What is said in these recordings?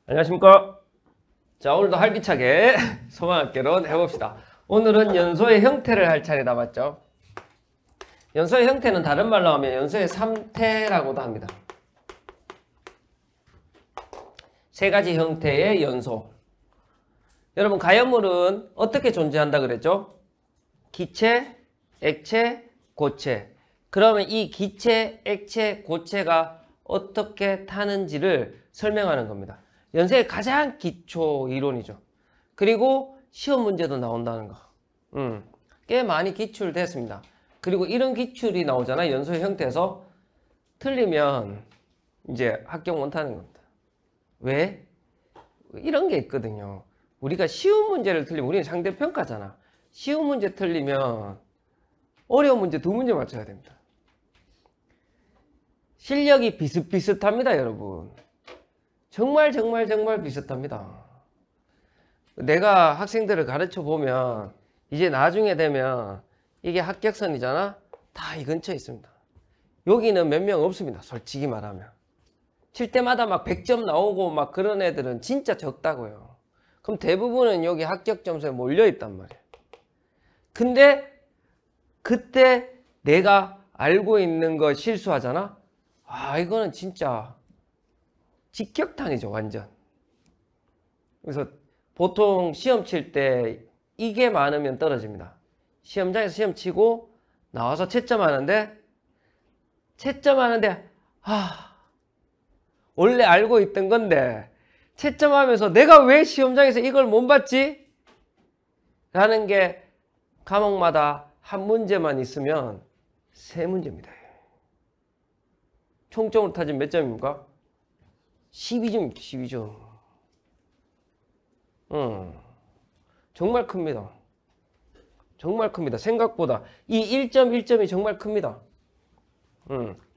안녕하십니까. 자, 오늘도 활기차게 소망학개론 해봅시다. 오늘은 연소의 형태를 할 차례다, 맞죠? 연소의 형태는 다른 말로 하면 연소의 3태라고도 합니다. 세 가지 형태의 연소. 여러분, 가연물은 어떻게 존재한다 그랬죠? 기체, 액체, 고체. 그러면 이 기체, 액체, 고체가 어떻게 타는지를 설명하는 겁니다. 연소의 가장 기초 이론이죠. 그리고 시험 문제도 나온다는 거. 꽤 많이 기출됐습니다. 그리고 이런 기출이 나오잖아요. 연소의 형태에서. 틀리면 이제 합격 못하는 겁니다. 왜? 이런 게 있거든요. 우리가 쉬운 문제를 틀리면 우리는 상대평가잖아. 쉬운 문제 틀리면 어려운 문제 2문제 맞춰야 됩니다. 실력이 비슷비슷합니다, 여러분. 정말 비슷합니다. 내가 학생들을 가르쳐 보면 이제 나중에 되면 이게 합격선이잖아. 다 이 근처에 있습니다. 여기는 몇 명 없습니다. 솔직히 말하면. 칠 때마다 막 100점 나오고 막 그런 애들은 진짜 적다고요. 그럼 대부분은 여기 합격 점수에 몰려 있단 말이에요. 근데 그때 내가 알고 있는 거 실수하잖아. 아, 이거는 진짜 직격탄이죠, 완전. 그래서 보통 시험 칠 때 이게 많으면 떨어집니다. 시험장에서 시험 치고 나와서 채점하는데 원래 알고 있던 건데 채점하면서 내가 왜 시험장에서 이걸 못 봤지? 라는 게 과목마다 한 문제만 있으면 3문제입니다. 총점으로 따지면 몇 점입니까? 12점입니다. 12점. 정말 큽니다. 정말 큽니다. 생각보다 이 1점 1점이 정말 큽니다.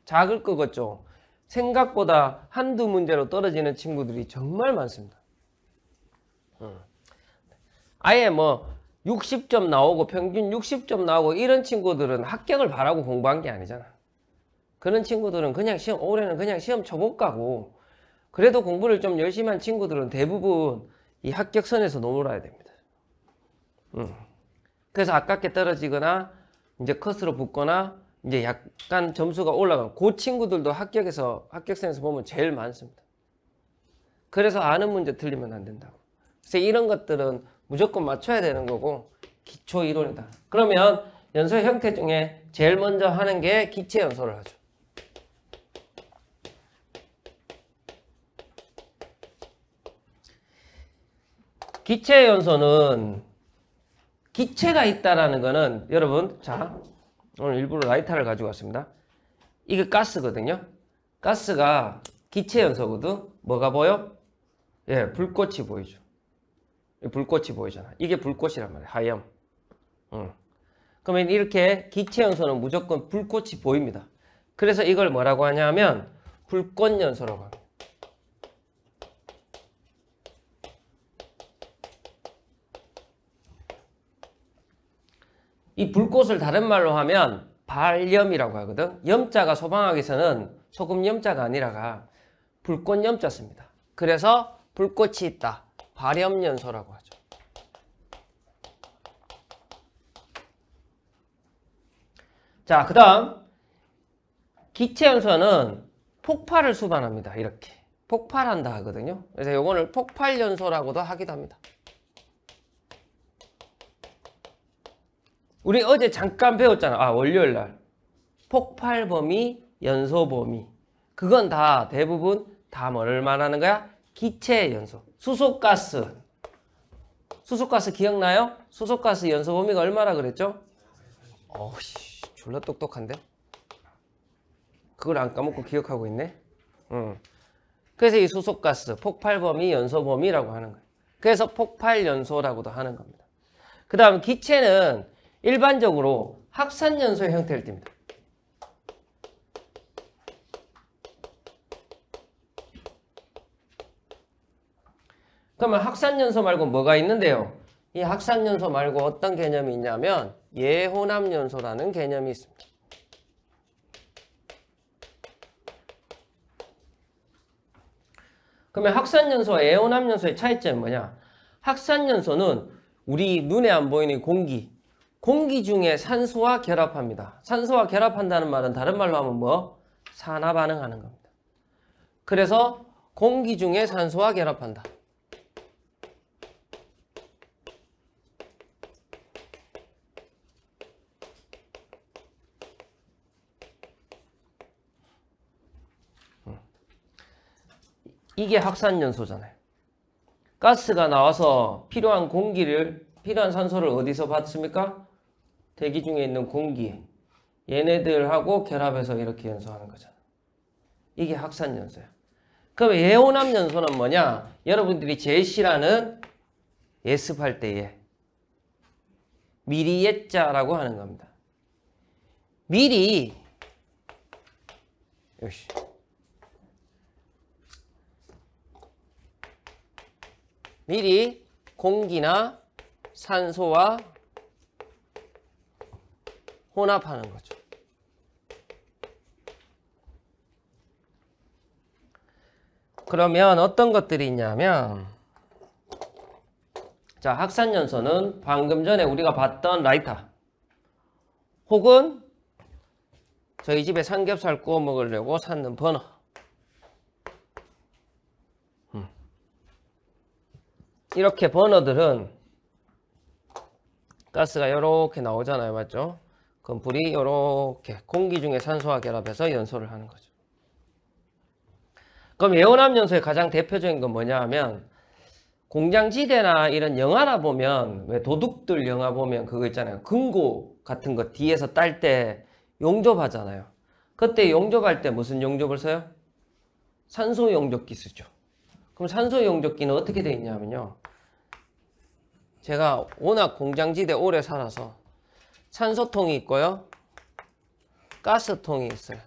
작을 것 같죠? 생각보다 한두 문제로 떨어지는 친구들이 정말 많습니다. 아예 뭐 60점 나오고 평균 60점 나오고 이런 친구들은 합격을 바라고 공부한 게 아니잖아. 그런 친구들은 그냥 시험, 올해는 그냥 시험 쳐못 가고, 그래도 공부를 좀 열심히 한 친구들은 대부분 이 합격선에서 놀아야 됩니다. 그래서 아깝게 떨어지거나 이제 컷으로 붙거나 이제 약간 점수가 올라가고, 그 친구들도 합격선에서 보면 제일 많습니다. 그래서 아는 문제 틀리면 안 된다고. 그래서 이런 것들은 무조건 맞춰야 되는 거고 기초 이론이다. 그러면 연소 형태 중에 제일 먼저 하는 게 기체 연소를 하죠. 기체 연소는 기체가 있다라는 거는, 여러분, 자, 오늘 일부러 라이터를 가지고 왔습니다. 이게 가스거든요. 가스가 기체 연소거든. 뭐가 보여? 예, 불꽃이 보이죠. 불꽃이 보이잖아. 이게 불꽃이란 말이야. 하염. 그러면 이렇게 기체 연소는 무조건 불꽃이 보입니다. 그래서 이걸 뭐라고 하냐면 불꽃 연소라고 합니다. 이 불꽃을 다른 말로 하면 발염이라고 하거든. 염자가 소방학에서는 소금 염자가 아니라가 불꽃 염자 씁니다. 그래서 불꽃이 있다. 발염 연소라고 하죠. 자, 그 다음 기체 연소는 폭발을 수반합니다. 이렇게 폭발한다 하거든요. 그래서 요거를 폭발 연소라고도 하기도 합니다. 우리 어제 잠깐 배웠잖아. 아, 월요일날 폭발 범위, 연소 범위. 그건 다 대부분 다 뭐를 말하는 거야? 기체 연소. 수소가스 기억나요? 수소가스 연소 범위가 얼마나 그랬죠? 어우씨, 졸라 똑똑한데? 그걸 안 까먹고 기억하고 있네? 그래서 이 수소가스, 폭발 범위, 연소 범위라고 하는 거예요. 그래서 폭발 연소라고도 하는 겁니다. 그 다음 기체는 일반적으로 확산 연소의 형태를 띱니다. 그러면 확산 연소 말고 뭐가 있는데요? 이 확산 연소 말고 어떤 개념이 있냐면 예혼합 연소라는 개념이 있습니다. 그러면 확산연소와 애원합연소의 차이점은 뭐냐? 확산연소는 우리 눈에 안 보이는 공기 중에 산소와 결합합니다. 산소와 결합한다는 말은 다른 말로 하면 뭐? 산화 반응하는 겁니다. 그래서 공기 중에 산소와 결합한다. 이게 확산연소잖아요. 가스가 나와서 필요한 산소를 어디서 받습니까? 대기 중에 있는 공기. 얘네들하고 결합해서 이렇게 연소하는 거잖아. 이게 확산연소야. 그럼 애원합연소는 뭐냐? 여러분들이 제일 싫어하는 예습할 때에 미리 예자라고 하는 겁니다. 미리 공기나 산소와 혼합하는 거죠. 그러면 어떤 것들이 있냐면, 자, 확산연소는 방금 전에 우리가 봤던 라이터, 혹은 저희 집에 삼겹살 구워 먹으려고 샀는 버너. 이렇게 버너들은 가스가 이렇게 나오잖아요. 맞죠? 그럼 불이 이렇게 공기 중에 산소와 결합해서 연소를 하는 거죠. 그럼 애원합연소의 가장 대표적인 건 뭐냐 하면, 공장지대나 이런 영화나 보면, 왜 도둑들 영화 보면 그거 있잖아요. 금고 같은 거 뒤에서 딸 때 용접하잖아요. 그때 용접할 때 무슨 용접을 써요? 산소 용접기 쓰죠. 그럼 산소 용접기는 어떻게 되어 있냐면요. 제가 워낙 공장지대 오래 살아서 산소통이 있고요. 가스통이 있어요.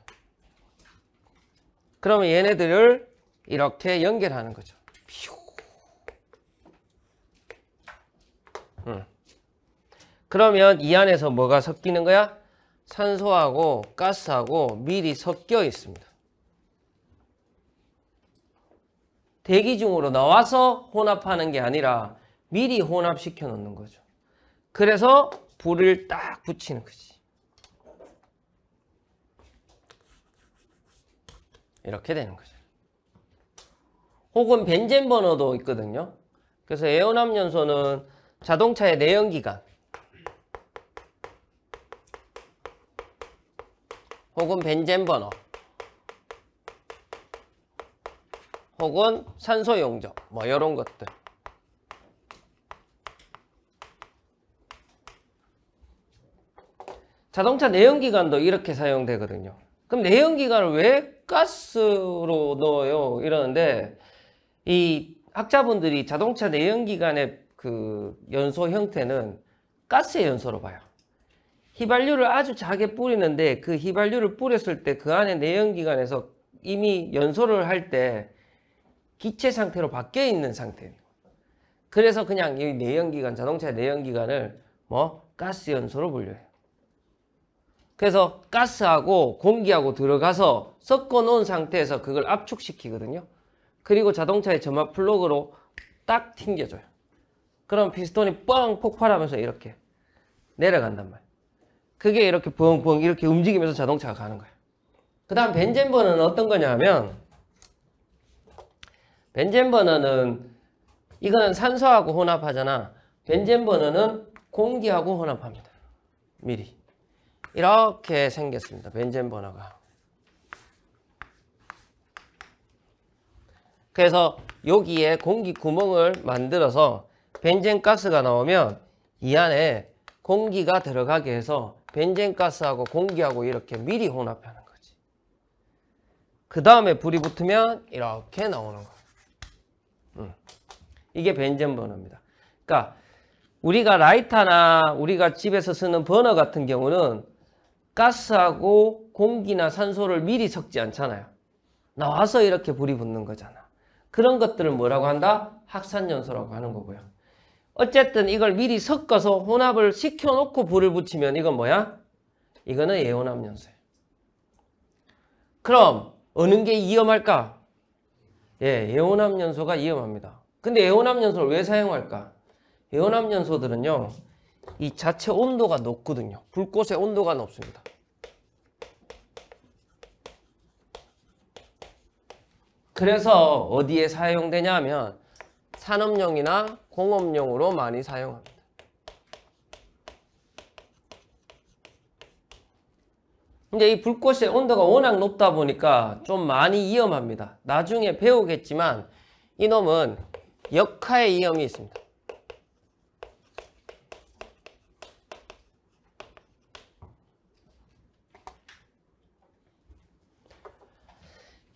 그러면 얘네들을 이렇게 연결하는 거죠. 그러면 이 안에서 뭐가 섞이는 거야? 산소하고 가스하고 미리 섞여 있습니다. 대기 중으로 나와서 혼합하는 게 아니라 미리 혼합시켜 놓는 거죠. 그래서 불을 딱 붙이는 거지. 이렇게 되는 거죠. 혹은 벤젠 버너도 있거든요. 그래서 애원합연소는 자동차의 내연기관 혹은 벤젠 버너 혹은 산소 용접 뭐 이런 것들. 자동차 내연기관도 이렇게 사용되거든요. 그럼 내연기관을 왜 가스로 넣어요? 이러는데, 이 학자분들이 자동차 내연기관의 그 연소 형태는 가스의 연소로 봐요. 휘발유를 아주 작게 뿌리는데 그 휘발유를 뿌렸을 때 그 안에 내연기관에서 이미 연소를 할 때 기체 상태로 바뀌어 있는 상태예요. 그래서 그냥 이 내연기관, 자동차의 내연기관을 뭐 가스 연소로 불려요. 그래서 가스하고 공기하고 들어가서 섞어 놓은 상태에서 그걸 압축시키거든요. 그리고 자동차의 점화 플러그로 딱 튕겨줘요. 그럼 피스톤이 뻥 폭발하면서 이렇게 내려간단 말이에요. 그게 이렇게 뻥뻥 이렇게 움직이면서 자동차가 가는 거예요. 그 다음 벤젠 버너는 어떤 거냐 하면, 벤젠 버너는 이거는 산소하고 혼합하잖아. 벤젠 버너는 공기하고 혼합합니다. 미리. 이렇게 생겼습니다. 벤젠 버너가. 그래서 여기에 공기 구멍을 만들어서 벤젠 가스가 나오면 이 안에 공기가 들어가게 해서 벤젠 가스하고 공기하고 이렇게 미리 혼합하는 거지. 그 다음에 불이 붙으면 이렇게 나오는 거예요. 이게 벤젠 버너입니다. 그러니까 우리가 라이터나 우리가 집에서 쓰는 버너 같은 경우는 가스하고 공기나 산소를 미리 섞지 않잖아요. 나와서 이렇게 불이 붙는 거잖아. 그런 것들을 뭐라고 한다? 확산연소라고 하는 거고요. 어쨌든 이걸 미리 섞어서 혼합을 시켜놓고 불을 붙이면 이건 뭐야? 이거는 애원합연소예요. 그럼 어느 게 위험할까? 예, 에오남연소가 위험합니다. 근데 에오남연소를 왜 사용할까? 에오남연소들은요, 이 자체 온도가 높거든요. 불꽃의 온도가 높습니다. 그래서 어디에 사용되냐 하면 산업용이나 공업용으로 많이 사용합니다. 근데 이 불꽃의 온도가 워낙 높다 보니까 좀 많이 위험합니다. 나중에 배우겠지만 이놈은 역하의 위험이 있습니다.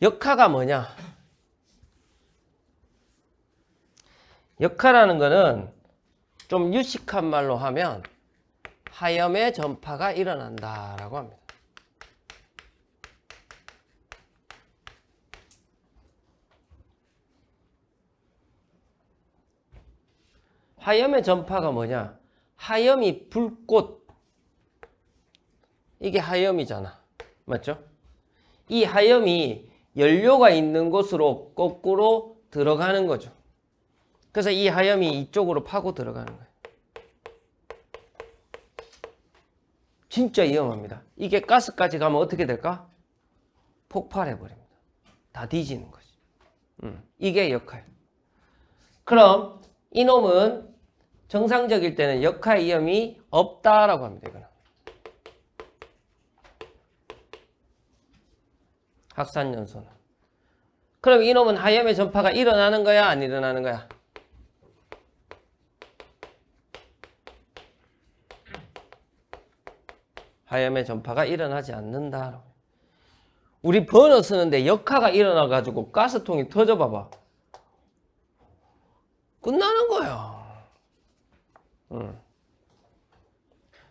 역하가 뭐냐? 역하라는 거는 좀 유식한 말로 하면 하염의 전파가 일어난다라고 합니다. 하염의 전파가 뭐냐? 하염이 불꽃, 이게 하염이잖아. 맞죠? 이 하염이 연료가 있는 곳으로 거꾸로 들어가는 거죠. 그래서 이 하염이 이쪽으로 파고 들어가는 거예요. 진짜 위험합니다. 이게 가스까지 가면 어떻게 될까? 폭발해버립니다. 다 뒤지는 거지. 이게 역할. 그럼 이놈은 정상적일 때는 역할 위험이 없다라고 합니다. 이거는. 확산연소는. 그럼 이놈은 하염의 전파가 일어나는 거야? 안 일어나는 거야? 하염의 전파가 일어나지 않는다. 우리 버너 쓰는데 역하가 일어나가지고 가스통이 터져봐봐. 끝나는 거야.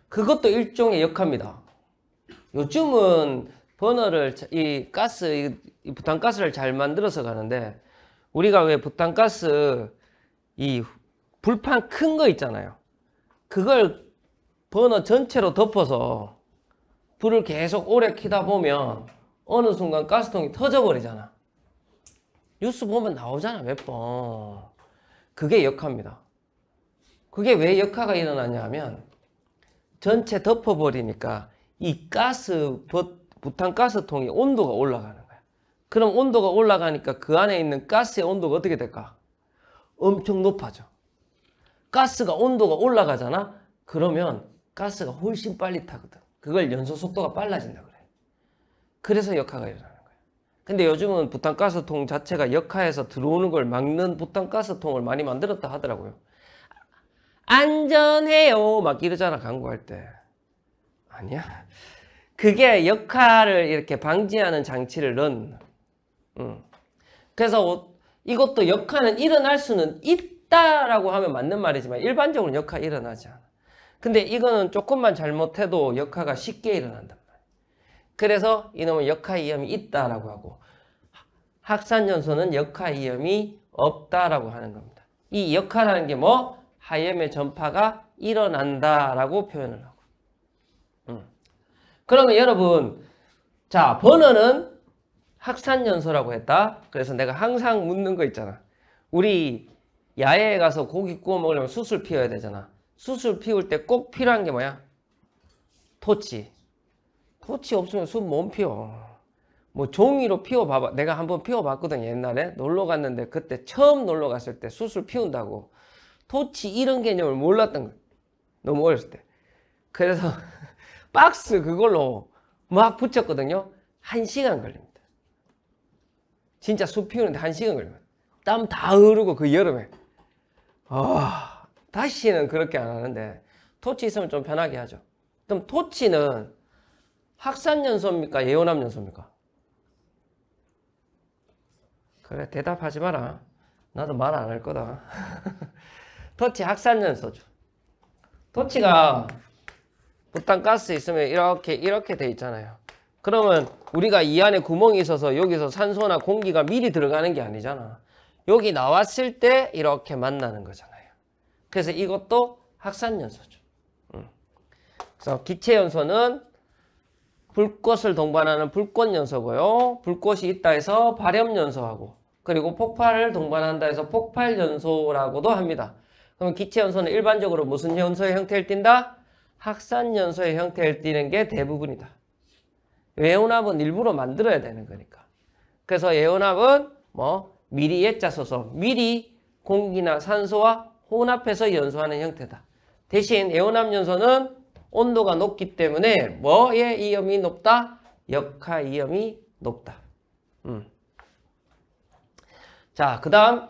그것도 일종의 역합니다. 요즘은 버너를, 이 가스, 이 부탄가스를 잘 만들어서 가는데, 우리가 왜 부탄가스, 이 불판 큰 거 있잖아요. 그걸 버너 전체로 덮어서 불을 계속 오래 켜다 보면 어느 순간 가스통이 터져버리잖아. 뉴스 보면 나오잖아, 몇 번. 그게 역합니다. 그게 왜 역하가 일어나냐 하면 전체 덮어버리니까 이 부탄가스통이 온도가 올라가는 거야. 그럼 온도가 올라가니까 그 안에 있는 가스의 온도가 어떻게 될까? 엄청 높아져. 가스가 온도가 올라가잖아? 그러면 가스가 훨씬 빨리 타거든. 그걸 연소 속도가 빨라진다 그래. 그래서 역하가 일어나는 거야. 근데 요즘은 부탄가스통 자체가 역하에서 들어오는 걸 막는 부탄가스통을 많이 만들었다 하더라고요. 안전해요 막 이러잖아, 광고할 때. 아니야. 그게 역하를 이렇게 방지하는 장치를 넣는. 그래서 이것도 역하는 일어날 수는 있다라고 하면 맞는 말이지만 일반적으로 역하 일어나지 않아. 근데 이거는 조금만 잘못해도 역하가 쉽게 일어난단 말이야. 그래서 이놈은 역하 위험이 있다라고 하고, 확산연소는 역하 위험이 없다라고 하는 겁니다. 이 역하라는 게 뭐? 하염의 전파가 일어난다라고 표현을 하고. 그러면 여러분, 자, 버너는 확산연소라고 했다. 그래서 내가 항상 묻는 거 있잖아. 우리 야외에 가서 고기 구워 먹으려면 숯을 피워야 되잖아. 숯을 피울 때 꼭 필요한 게 뭐야? 토치. 토치 없으면 숯 못 피워. 뭐 종이로 피워봐봐. 내가 한번 피워봤거든, 옛날에. 놀러 갔는데 그때 처음 놀러 갔을 때 숯을 피운다고. 토치 이런 개념을 몰랐던 거야. 너무 어렸을 때. 그래서 박스 그걸로 막 붙였거든요. 1시간 걸립니다. 진짜 숯 피우는데 1시간 걸립니다. 땀 다 흐르고 그 여름에. 다시는 그렇게 안 하는데 토치 있으면 좀 편하게 하죠. 그럼 토치는 확산연소입니까? 에오남연소입니까? 그래, 대답하지 마라. 나도 말 안 할 거다. 토치 확산연소죠. 토치가 부탄가스 있으면 이렇게 돼 있잖아요. 그러면 우리가 이 안에 구멍이 있어서 여기서 산소나 공기가 미리 들어가는 게 아니잖아. 여기 나왔을 때 이렇게 만나는 거잖아요. 그래서 이것도 확산연소죠. 그래서 기체연소는 불꽃을 동반하는 불꽃연소고요. 불꽃이 있다 해서 발염연소하고, 그리고 폭발을 동반한다 해서 폭발연소라고도 합니다. 그럼 기체연소는 일반적으로 무슨 연소의 형태를 띈다? 확산연소의 형태를 띠는 게 대부분이다. 예온합은 일부러 만들어야 되는 거니까. 그래서 예온합은 뭐 미리 예자 써서 미리 공기나 산소와 혼합해서 연소하는 형태다. 대신 예온합 연소는 온도가 높기 때문에 뭐의 이염이 높다? 역하 이염이 높다. 자, 그 다음